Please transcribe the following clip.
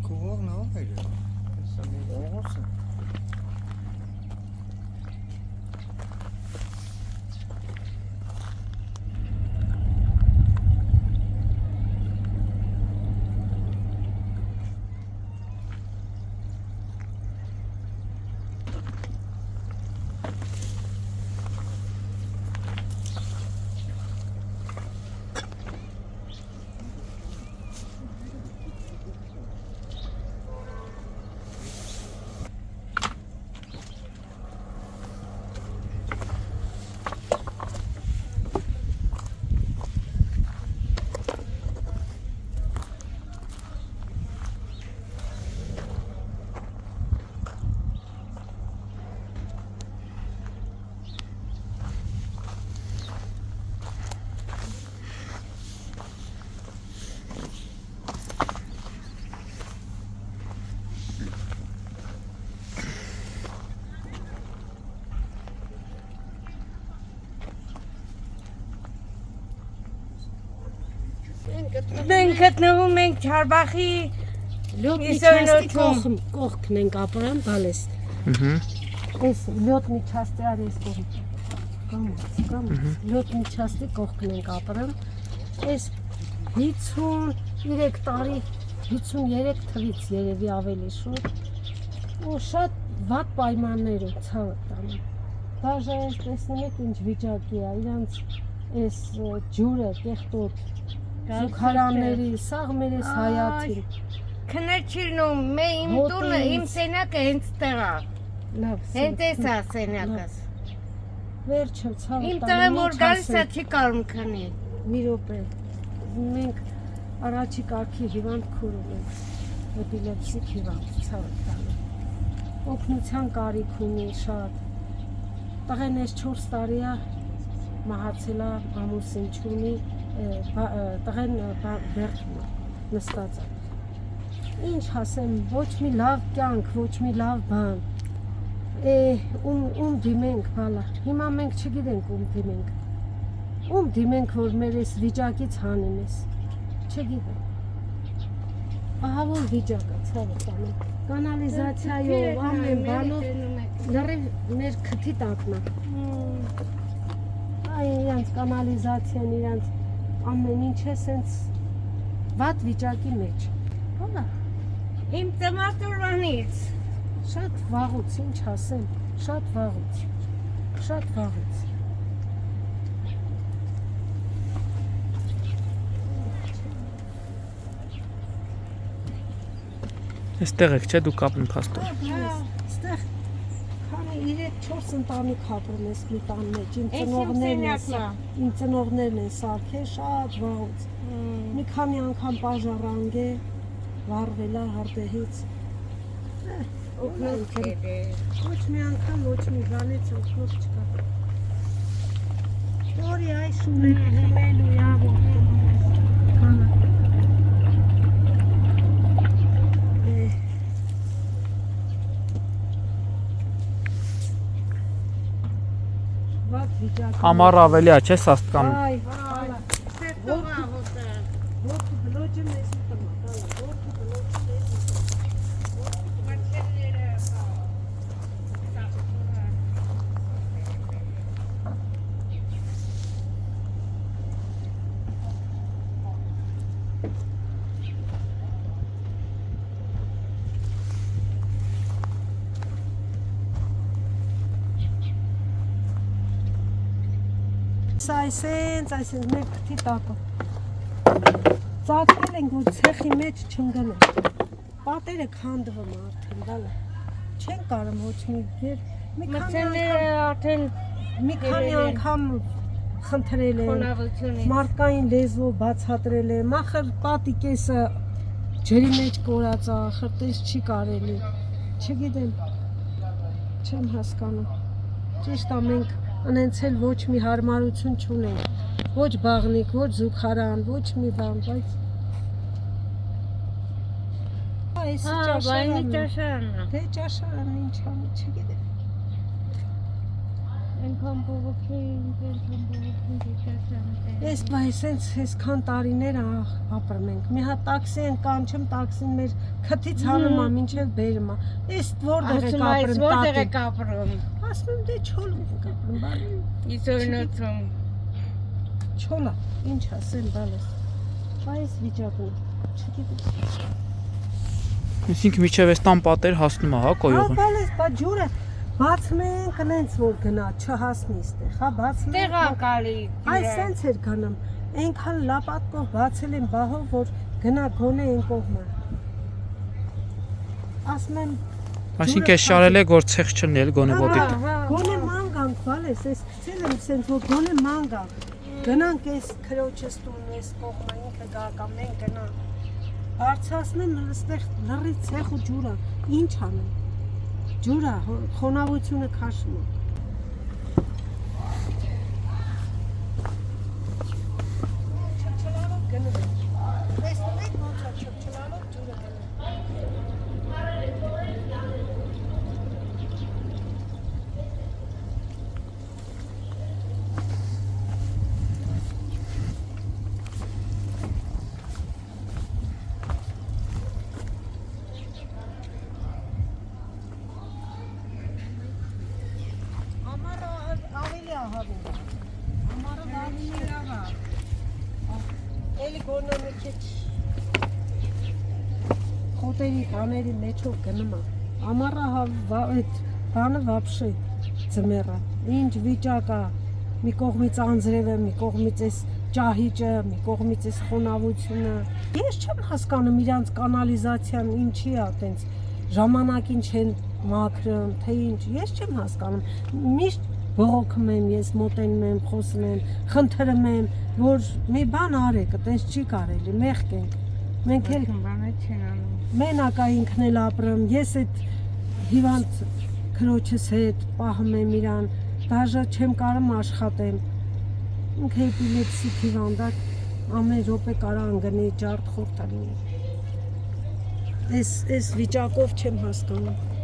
Կողողն աղերը։ Սա մի ողոս է։ Մենք գտնվում ենք Չարբախի Լյոտնի կողքն ենք ապրան բալես։ Այս լյոտնի չաստի արես կողմ։ Լյոտնի չաստի կողքն ենք ապրան։ Այս 53 տարի, 53 թվից երևի ավելի շուտ։ Ու շատ վատ պայմաններ են ցավը տանում։ Դաժե այս տեսնում եք ինչ վիճակի է, իրանց այս ջուրը, կեղտոտ Զուգարանների, սաղ մեր ես հայաթին։ Քնեչիլնում, իմ տունը, իմ սենակը հենց տեղա։ Հենց ես է սենակս։ Վերջը ցավը Իմ տեղը որ գալիս է չի կարում քնի։ Մի րոպե։ Մենք առաջի կարգի հիվանդ քուրում ենք։ Էպիլեպսիկ հիվանդ ցավը տանում։ Օգնության կարիք ունի շատ։ Տղեն ես 4 տարի է մահացել է, ամուսին չունի։ Տղեն բերդում է, նստած է։ Ինչ ասեմ, ոչ մի լավ կյանք, ոչ մի լավ բան։ Ում դիմենք, բալա։ Հիմա մենք չգիտենք ում դիմենք։ Ում դիմենք, որ մեր այս վիճակից հանեմ ես։ Չգիտեմ։ Ահա որ վիճակը, ցավը տանում։ Կանալիզացիայով, ամեն բանով լրիվ մեր քթի տակն է։ Այ իրանց կանալիզացիան, իրանց ամեն ինչ է սենց վատ վիճակի մեջ։ Հոլա։ Իմ ծմատուրվանից։ Շատ վաղուց, ինչ ասեմ, շատ վաղուց, շատ վաղուց։ Այստեղ եք, չէ՞ դուք ապրում փաստոր։ Այստեղ քանի 3-4 ընտանիք ապրում ես մի տան մեջ, իմ ծնողներն են սարքել շատ վաղուց։ Մի քանի անգամ պաժառանգ է, վառվել է հարտեհից։ Ոչ մի անգամ, ոչ մի բանից օգնող չկա։ Որի այս ունելու յավով։ Ամառ ավելի է, չէ՞ սաստկան։ Այ, Սերտողա հոտը։ որդու բլոջը մեզ ուտմա, որդու բլոջը մեզ ուտմա։ Մաչելները Այսենց մեր քթի տակը։ Ծածկել ենք, որ ցեխի մեջ չընկնեն։ Պատերը քանդվում արդեն, բալա։ Չեն կարում ոչ մի մաչելները արդեն մի քանի անգամ խնդրել են, խոնավությունից։ մարդկային լեզվով բացատրել են, ախր պատի կեսը ջրի մեջ կորած է, խրտես չի կարելի։ Չգիտեմ, չեմ հասկանում։ Ճիշտ է, մենք անենց էլ ոչ մի հարմարություն չունենք, ոչ բաղնիկ, ոչ զուգարան, ոչ մի բան, բայց այս ճաշարանը, ճաշարանը։ դե ճաշարանը ինչ անի, չգիտեմ։ Այնքան բողոքեին, այնքան բողոքեին դիտացան։ Էս Բայց այսքան տարիներ ապրում ենք։ Մի հատ տաքսի են կանչում, տաքսին մեր քթից հանում է, մինչև բերում է։ Էս որտեղ է կապրում որտեղ է տատի։ կապրում։ Ասում եմ դե չոլ են կապրում, բարի։ Իսօրնոցում։ Չոլա, ինչ ասեմ, բալես։ Այս վիճակն է։ Չգիտեմ։ Այսինքն միջև այս տան պատեր հասնում է, հա, Հա, կոյողը։ բալես, բա ջուրը բացում ենք, նենց որ գնա, չհասնի ստեղ, հա, բացում ենք։ Տեղակալի։ Այս սենց էր գնում, այնքան լապատկով բացել են բահով, որ գնա գոնե են կողմը։ Ասում եմ, Այսինքն այս շարել է որ ցեխ չլինի էլ գոնե ոտիտ։ գոնե ման գանք, բալես, այս գցել եմ սենց, որ գոնե ման գանք։ Գնանք այս քրոջս տուն, այս կողմը ինքը գա կամ մենք գնանք։ Բարձրացնեմ այստեղ լրի ցեխ ու ջուրը, ինչ անեմ։ Ջուրը խոնավությունը քաշում է։ Չլալով գնում եմ։ Տեսնում եք ոնց է չլալով ջուրը գնում։ Ամառը ավելի ահավոր է։ Ամառը ավելի լավ է։ Էլի գոնը մի քիչ խոտերի բաների մեջով գնում է։ Ամառը այդ բանը վաբշե ձմեռը։ Ինչ վիճակ է։ Մի կողմից անձրևը, մի կողմից էս ճահիճը, մի կողմից էս խոնավությունը։ Ես չեմ հասկանում իրանց կանալիզացիան ինչի է այտենց ժամանակին չեն մաքրում, թե ինչ, ես չեմ հասկանում։ Միշտ բողոքում եմ, ես մոտենում եմ, խոսում եմ, խնդրում եմ, որ մի բան արեք, այտենց չի կարելի, մեղք ենք։ Մենք էլ Բանը չեն անում։ մենակ է ինքն էլ ապրում, ես այդ հիվանդ քրոջս հետ պահում եմ իրան, դաժե չեմ կարում աշխատեմ։ Ինքը էպիլեպսիկ հիվանդ է, ամեն րոպե կարա անգնի, ջարդ խորտ լինի։ Այս վիճակով չեմ հասկանում։